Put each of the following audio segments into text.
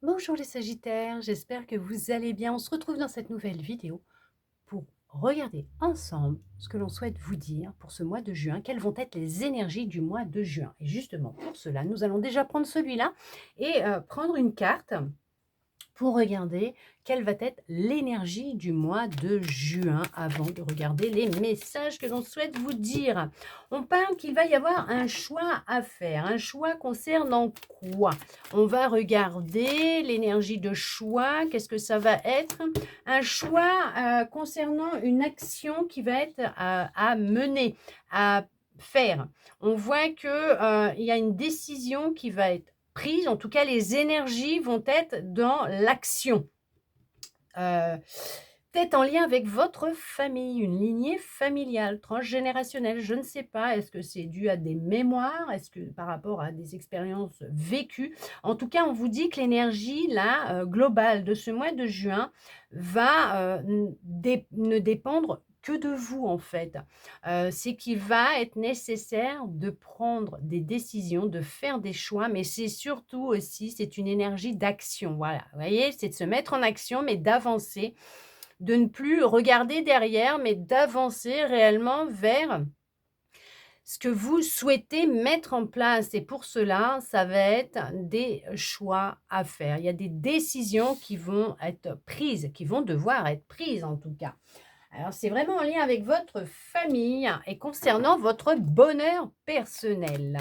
Bonjour les Sagittaires, j'espère que vous allez bien. On se retrouve dans cette nouvelle vidéo pour regarder ensemble ce que l'on souhaite vous dire pour ce mois de juin. Quelles vont être les énergies du mois de juin? Et justement, pour cela, nous allons déjà prendre celui-là et prendre une carte pour regarder quelle va être l'énergie du mois de juin avant de regarder les messages que l'on souhaite vous dire. On parle qu'il va y avoir un choix à faire. Un choix concernant quoi? On va regarder l'énergie de choix. Qu'est-ce que ça va être? Un choix concernant une action qui va être à mener, à faire. On voit que il y a une décision qui va être prise, en tout cas les énergies vont être dans l'action. Peut-être en lien avec votre famille, une lignée familiale, transgénérationnelle, je ne sais pas. Est-ce que c'est dû à des mémoires? Est-ce que par rapport à des expériences vécues? En tout cas, on vous dit que l'énergie là, globale de ce mois de juin va ne dépendre que de vous en fait. C'est qu'il va être nécessaire de prendre des décisions, de faire des choix, mais c'est surtout aussi, c'est une énergie d'action. Voilà, vous voyez, c'est de se mettre en action, mais d'avancer, de ne plus regarder derrière, mais d'avancer réellement vers ce que vous souhaitez mettre en place. Et pour cela, ça va être des choix à faire. Il y a des décisions qui vont être prises, qui vont devoir être prises en tout cas. Alors, c'est vraiment en lien avec votre famille et concernant votre bonheur personnel.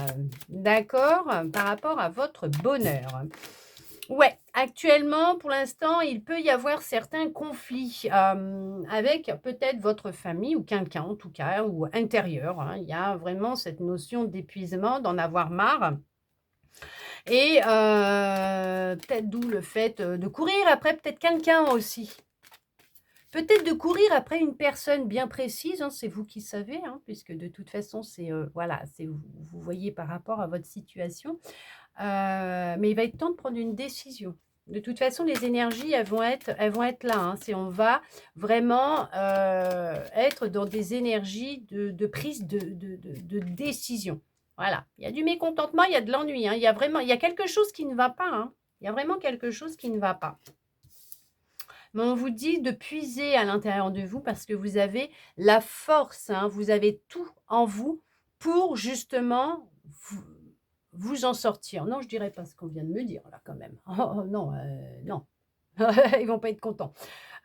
D'accord? Par rapport à votre bonheur. Ouais, actuellement, pour l'instant, il peut y avoir certains conflits avec peut-être votre famille ou quelqu'un en tout cas, ou intérieur, hein. Il y a vraiment cette notion d'épuisement, d'en avoir marre. Et peut-être d'où le fait de courir après peut-être quelqu'un aussi. Peut-être de courir après une personne bien précise, hein, c'est vous qui savez, hein, puisque de toute façon, c'est voilà, c'est vous voyez par rapport à votre situation. Mais il va être temps de prendre une décision. De toute façon, les énergies, elles vont être là, hein. On va vraiment être dans des énergies de prise de décision. Voilà. Il y a du mécontentement, il y a de l'ennui, hein. Il y a quelque chose qui ne va pas, hein. Il y a vraiment quelque chose qui ne va pas. Mais on vous dit de puiser à l'intérieur de vous parce que vous avez la force, hein, vous avez tout en vous pour justement vous en sortir. Non, je dirais pas ce qu'on vient de me dire là quand même. Oh non, non. Ils vont pas être contents.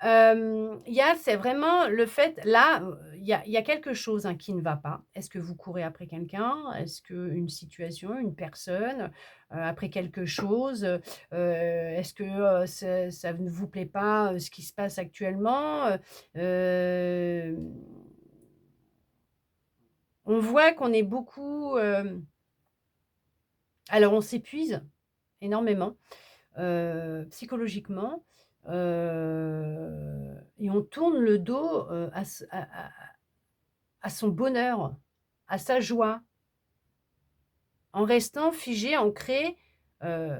C'est vraiment le fait là, il y a quelque chose, hein, qui ne va pas. Est-ce que vous courez après quelqu'un? Est-ce qu'une situation, une personne, après quelque chose? Est-ce que, ça ne vous plaît pas, ce qui se passe actuellement? On voit qu'on est beaucoup, alors on s'épuise énormément, psychologiquement, et on tourne le dos, à son bonheur, à sa joie, en restant figé, ancré, heu,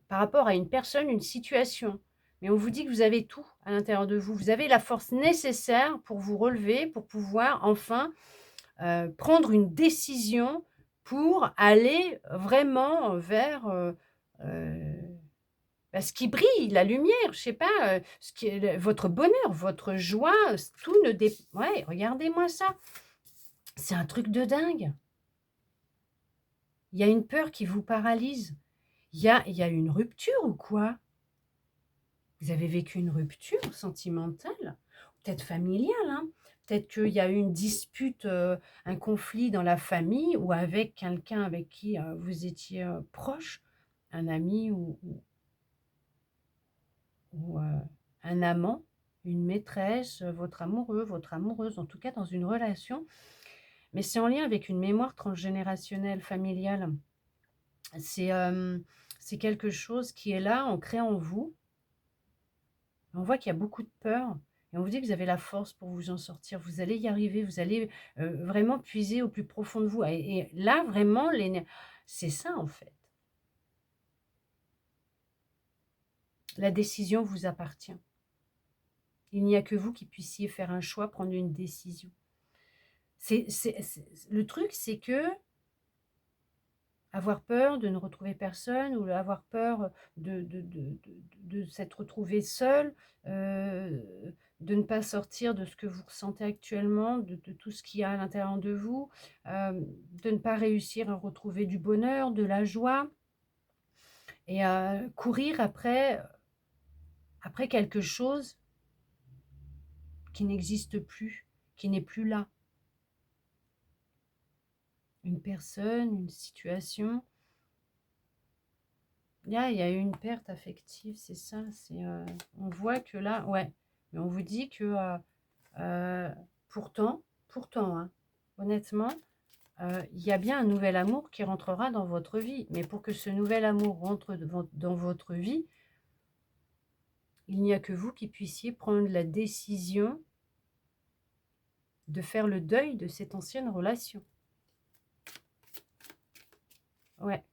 par rapport à une personne, une situation. Mais on vous dit que vous avez tout à l'intérieur de vous. Vous avez la force nécessaire pour vous relever, pour pouvoir enfin, prendre une décision pour aller vraiment vers, ce qui brille, la lumière, je sais pas, ce qui est votre bonheur, votre joie, tout ne dé ouais, regardez-moi ça, c'est un truc de dingue. Il y a une peur qui vous paralyse. Il y a une rupture ou quoi? Vous avez vécu une rupture sentimentale? Peut-être familiale, hein? Peut-être qu'il y a eu une dispute, un conflit dans la famille ou avec quelqu'un avec qui, vous étiez, proche, un ami ou un amant, une maîtresse, votre amoureux, votre amoureuse, en tout cas dans une relation. Mais c'est en lien avec une mémoire transgénérationnelle familiale. C'est, c'est quelque chose qui est là, ancré en vous. On voit qu'il y a beaucoup de peur et on vous dit que vous avez la force pour vous en sortir. Vous allez y arriver, vous allez, vraiment puiser au plus profond de vous et là vraiment c'est ça en fait. La décision vous appartient. Il n'y a que vous qui puissiez faire un choix, prendre une décision. Le truc, c'est que avoir peur de ne retrouver personne ou avoir peur de s'être retrouvé seul, de ne pas sortir de ce que vous ressentez actuellement, de tout ce qu'il y a à l'intérieur de vous, de ne pas réussir à retrouver du bonheur, de la joie et courir après quelque chose qui n'existe plus, qui n'est plus là. Une personne, une situation. Il y a eu une perte affective, c'est ça. On voit que là, ouais, mais on vous dit que euh, pourtant, hein, honnêtement, il y a bien un nouvel amour qui rentrera dans votre vie. Mais pour que ce nouvel amour rentre dans votre vie, il n'y a que vous qui puissiez prendre la décision de faire le deuil de cette ancienne relation. Ouais.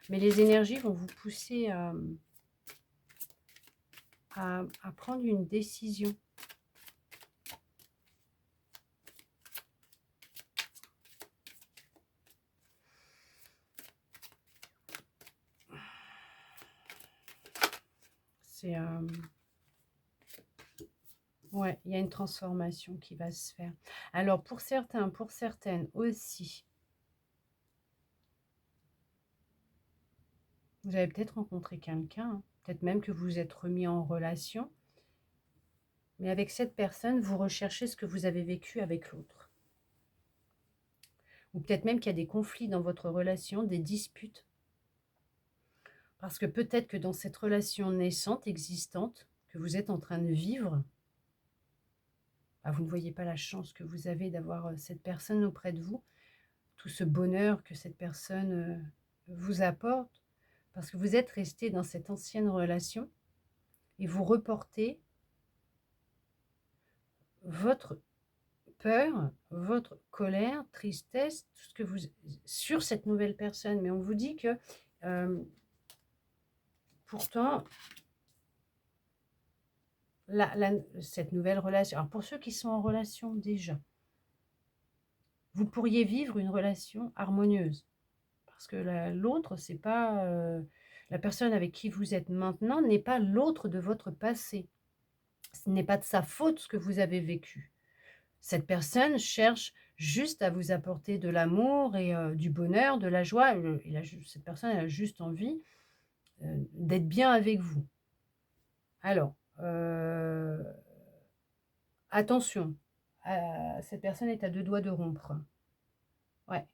Mais les énergies vont vous pousser à prendre une décision. C'est ouais, il y a une transformation qui va se faire. Alors pour certains, pour certaines aussi, vous avez peut-être rencontré quelqu'un, hein, peut-être même que vous vous êtes remis en relation, mais avec cette personne, vous recherchez ce que vous avez vécu avec l'autre. Ou peut-être même qu'il y a des conflits dans votre relation, des disputes. Parce que peut-être que dans cette relation naissante, existante, que vous êtes en train de vivre, bah, vous ne voyez pas la chance que vous avez d'avoir cette personne auprès de vous, tout ce bonheur que cette personne vous apporte, parce que vous êtes resté dans cette ancienne relation et vous reportez votre peur, votre colère, tristesse, tout ce que vous sur cette nouvelle personne. Mais on vous dit que pourtant, cette nouvelle relation, alors pour ceux qui sont en relation déjà, vous pourriez vivre une relation harmonieuse. Parce que l'autre, c'est pas la personne avec qui vous êtes maintenant n'est pas l'autre de votre passé. Ce n'est pas de sa faute ce que vous avez vécu. Cette personne cherche juste à vous apporter de l'amour et du bonheur, de la joie. Cette personne a juste envie d'être bien avec vous. Alors, attention, cette personne est à 2 doigts de rompre. Ouais.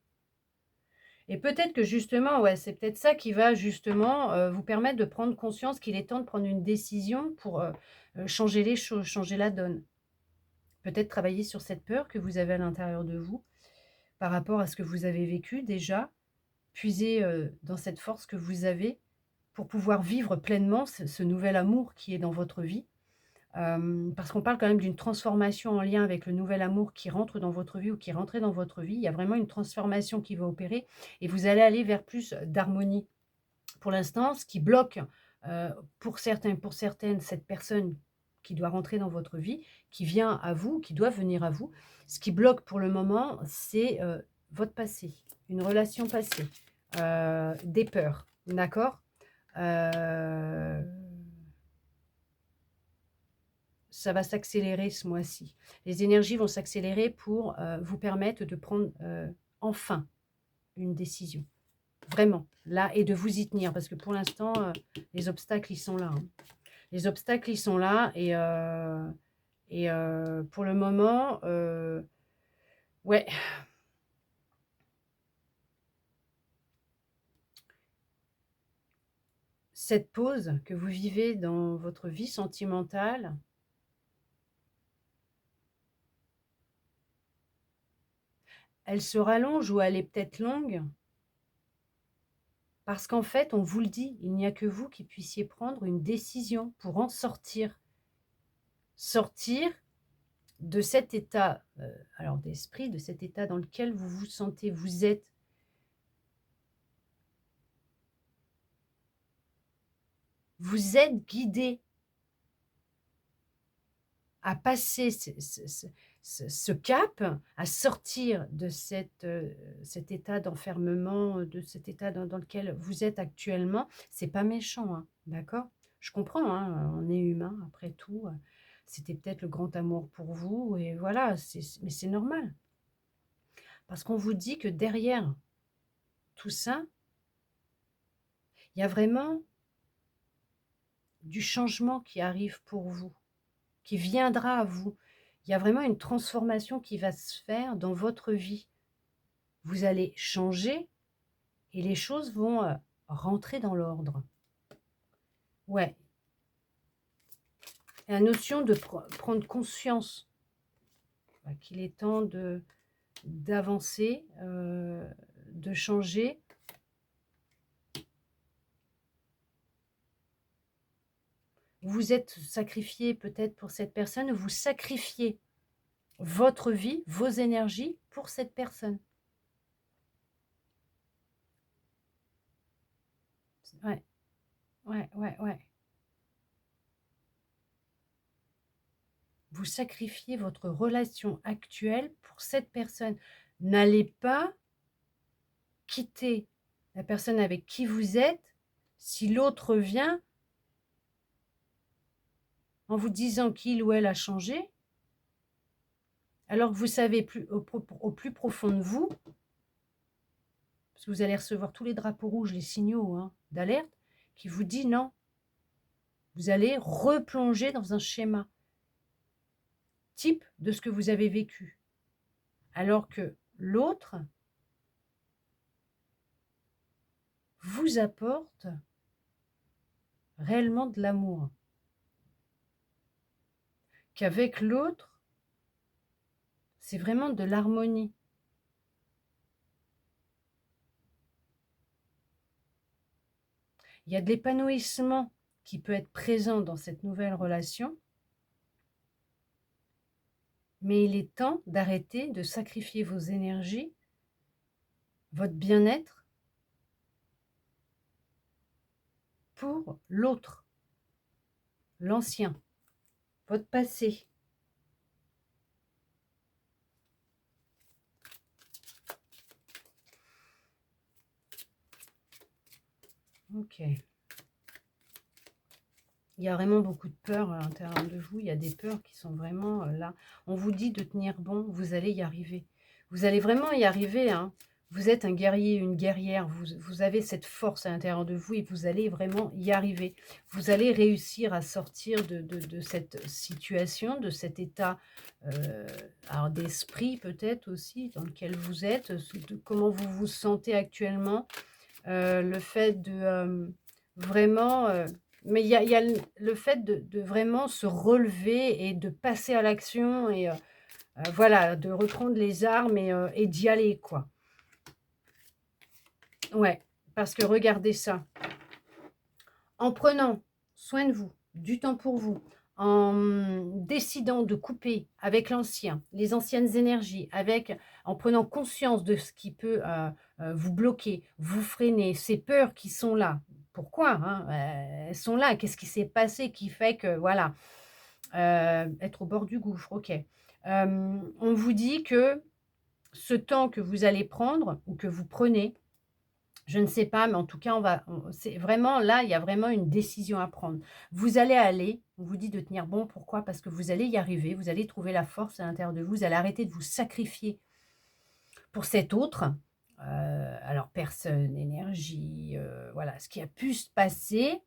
Et peut-être que justement, ouais, c'est peut-être ça qui va justement vous permettre de prendre conscience qu'il est temps de prendre une décision pour changer les choses, changer la donne. Peut-être travailler sur cette peur que vous avez à l'intérieur de vous par rapport à ce que vous avez vécu déjà, puiser dans cette force que vous avez pour pouvoir vivre pleinement ce nouvel amour qui est dans votre vie. Parce qu'on parle quand même d'une transformation en lien avec le nouvel amour qui rentre dans votre vie ou qui est rentré dans votre vie. Il y a vraiment une transformation qui va opérer et vous allez aller vers plus d'harmonie. Pour l'instant, ce qui bloque pour certains, pour certaines, cette personne qui doit rentrer dans votre vie, qui vient à vous, qui doit venir à vous, ce qui bloque pour le moment, c'est votre passé, une relation passée, des peurs, d'accord. Ça va s'accélérer ce mois-ci. Les énergies vont s'accélérer pour vous permettre de prendre enfin une décision. Vraiment, là, et de vous y tenir. Parce que pour l'instant, les obstacles, ils sont là. Hein. Les obstacles, ils sont là. Et pour le moment, ouais. Cette pause que vous vivez dans votre vie sentimentale, elle se rallonge ou elle est peut-être longue. Parce qu'en fait, on vous le dit, il n'y a que vous qui puissiez prendre une décision pour en sortir. Sortir de cet état alors d'esprit, de cet état dans lequel vous vous sentez, vous êtes guidé à passer ce cap, à sortir de cet état d'enfermement, de cet état dans lequel vous êtes actuellement. C'est pas méchant, hein, d'accord? Je comprends, hein, on est humain après tout, c'était peut-être le grand amour pour vous et voilà, mais c'est normal. Parce qu'on vous dit que derrière tout ça, il y a vraiment du changement qui arrive pour vous, qui viendra à vous. Il y a vraiment une transformation qui va se faire dans votre vie. Vous allez changer et les choses vont, rentrer dans l'ordre. Ouais, la notion de prendre conscience, qu'il est temps d'avancer, de changer. Vous êtes sacrifié peut-être pour cette personne, vous sacrifiez votre vie, vos énergies pour cette personne. Ouais, ouais, ouais, ouais. Vous sacrifiez votre relation actuelle pour cette personne. N'allez pas quitter la personne avec qui vous êtes si l'autre vient en vous disant qu'il ou elle a changé, alors que vous savez au plus profond de vous, parce que vous allez recevoir tous les drapeaux rouges, les signaux, hein, d'alerte, qui vous dit non. Vous allez replonger dans un schéma type de ce que vous avez vécu. Alors que l'autre vous apporte réellement de l'amour. Qu'avec l'autre, c'est vraiment de l'harmonie. Il y a de l'épanouissement qui peut être présent dans cette nouvelle relation, mais il est temps d'arrêter de sacrifier vos énergies, votre bien-être, pour l'autre, l'ancien, votre passé. Ok. Il y a vraiment beaucoup de peur à l'intérieur de vous. Il y a des peurs qui sont vraiment là. On vous dit de tenir bon, vous allez y arriver. Vous allez vraiment y arriver, hein. Vous êtes un guerrier, une guerrière. Vous avez cette force à l'intérieur de vous et vous allez vraiment y arriver. Vous allez réussir à sortir de cette situation, de cet état alors d'esprit peut-être aussi dans lequel vous êtes, de comment vous vous sentez actuellement. Le fait de vraiment... mais il y a le fait de vraiment se relever et de passer à l'action et voilà, de reprendre les armes et d'y aller, quoi. Ouais, parce que regardez ça. En prenant soin de vous, du temps pour vous, en décidant de couper avec l'ancien, les anciennes énergies, en prenant conscience de ce qui peut vous bloquer, vous freiner, ces peurs qui sont là. Pourquoi, hein, elles sont là. Qu'est-ce qui s'est passé qui fait que, voilà, être au bord du gouffre, ok. On vous dit que ce temps que vous allez prendre ou que vous prenez, je ne sais pas, mais en tout cas, c'est vraiment là, il y a vraiment une décision à prendre. Vous allez aller, on vous dit de tenir bon, pourquoi? Parce que vous allez y arriver, vous allez trouver la force à l'intérieur de vous, vous allez arrêter de vous sacrifier pour cet autre. Alors personne, énergie, voilà, ce qui a pu se passer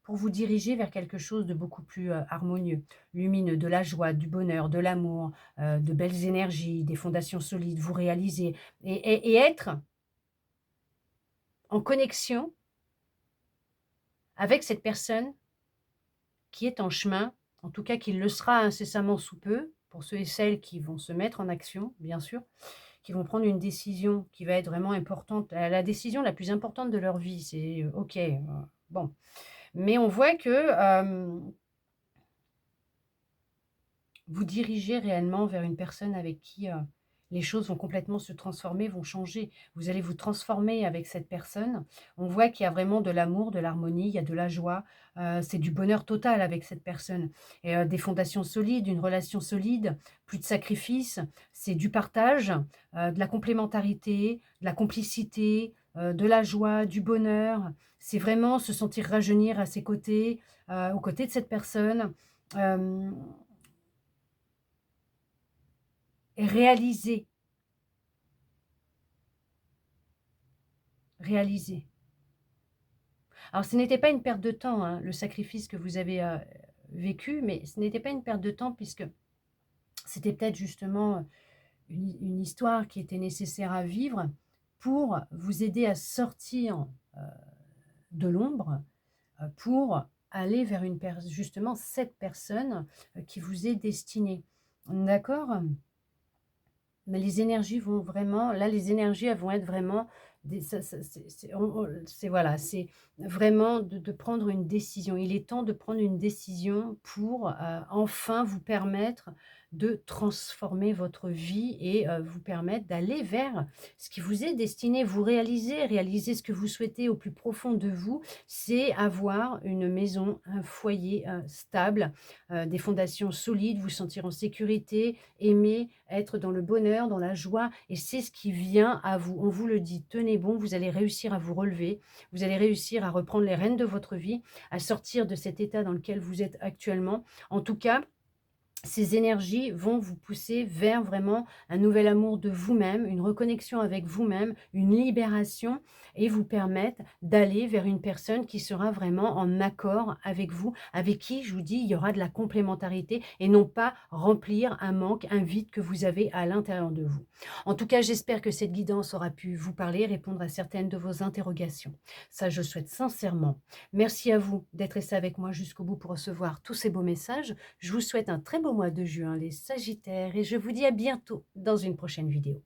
pour vous diriger vers quelque chose de beaucoup plus harmonieux, lumineux, de la joie, du bonheur, de l'amour, de belles énergies, des fondations solides, vous réaliser et être en connexion avec cette personne qui est en chemin, en tout cas qui le sera incessamment sous peu, pour ceux et celles qui vont se mettre en action, bien sûr, qui vont prendre une décision qui va être vraiment importante, la décision la plus importante de leur vie, c'est ok, bon. Mais on voit que vous dirigez réellement vers une personne avec qui les choses vont complètement se transformer, vont changer. Vous allez vous transformer avec cette personne. On voit qu'il y a vraiment de l'amour, de l'harmonie, il y a de la joie, c'est du bonheur total avec cette personne et des fondations solides, une relation solide, plus de sacrifices, c'est du partage, de la complémentarité, de la complicité, de la joie, du bonheur. C'est vraiment se sentir rajeunir à ses côtés, aux côtés de cette personne, hem et réaliser. Alors ce n'était pas une perte de temps, hein, le sacrifice que vous avez, vécu, mais ce n'était pas une perte de temps puisque c'était peut-être justement, une histoire qui était nécessaire à vivre pour vous aider à sortir, heu, de l'ombre, pour aller vers une pers justement cette personne, qui vous est destinée. D'accord? Mais les énergies vont vraiment là, les énergies, elles vont être vraiment des ça c'est c'est voilà, c'est vraiment de prendre une décision. Il est temps de prendre une décision pour, enfin vous permettre de transformer votre vie et vous permettre d'aller vers ce qui vous est destiné. Vous réaliser ce que vous souhaitez au plus profond de vous, c'est avoir une maison, un foyer, stable, des fondations solides, vous sentir en sécurité, aimer, être dans le bonheur, dans la joie et c'est ce qui vient à vous. On vous le dit, tenez bon, vous allez réussir à vous relever, vous allez réussir à reprendre les rênes de votre vie, à sortir de cet état dans lequel vous êtes actuellement. En tout cas, ces énergies vont vous pousser vers vraiment un nouvel amour de vous-même, une reconnexion avec vous-même, une libération et vous permettre d'aller vers une personne qui sera vraiment en accord avec vous, avec qui, je vous dis, il y aura de la complémentarité et non pas remplir un manque, un vide que vous avez à l'intérieur de vous. En tout cas, j'espère que cette guidance aura pu vous parler, répondre à certaines de vos interrogations. Ça, je souhaite sincèrement. Merci à vous d'être resté avec moi jusqu'au bout pour recevoir tous ces beaux messages. Je vous souhaite un très beau mois de juin, les Sagittaires, et je vous dis à bientôt dans une prochaine vidéo.